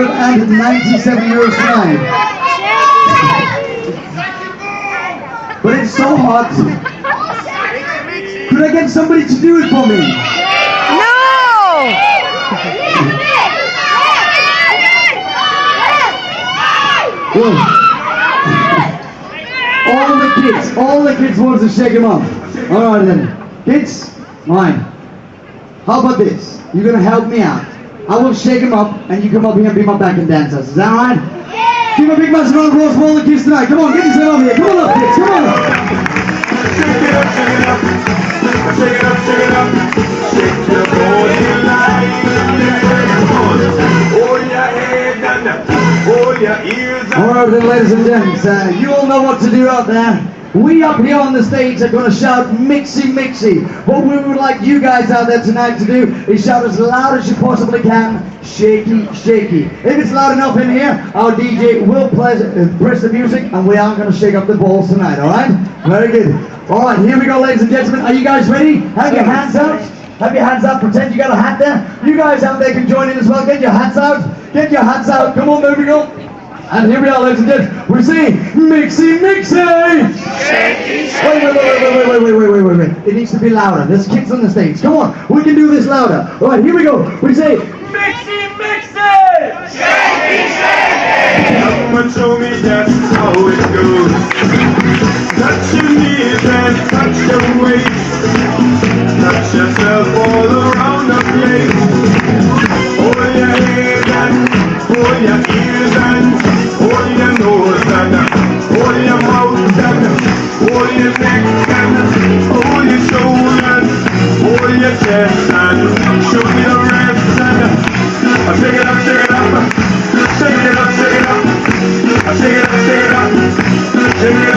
197 euros tonight. But it's so hot. Could I get somebody to do it for me? No! All the kids want to shake him up. Alright then. Kids, mine. How about this? You're gonna help me out. I will shake him up and you come up here and be my backing dancers. Is that alright? Yeah. Give a big massive round of applause for all the kids tonight. Come on, get yourself over here. Come on up, kids. Come on up. Shake it up, shake it up. Shake it up, shake it up. Shake your body like hold your head and hold your ears. Alright then, ladies and gents, you all know what to do out there. We up here on the stage are going to shout Mixie Mixie. What we would like you guys out there tonight to do is shout as loud as you possibly can, shaky, shaky. If it's loud enough in here, our DJ will press the music and we are going to shake up the balls tonight, alright? Very good. Alright, here we go, ladies and gentlemen. Are you guys ready? Have your hands out. Have your hands up. Pretend you got a hat there. You guys out there can join in as well. Get your hats out. Get your hats out. Come on, baby girl. And here we are, ladies and gentlemen. We're singing Mixie Mixie! Wait. It needs to be louder. There's kids on the stage. Come on, we can do this louder. All right, here we go. We say Mixie Mixie! Shakey, shakey! Come and show me that's how it goes. Touch your knees and touch your waist. Touch yourself all around the place. Hold your head and hold your ears and hold your nose and hold your mouth and hold your neck and hold your shoulders, hold your chest and show me the rest and shake it up, shake it up, shake it up, shake it up, shake it up, shake it up, shake it up.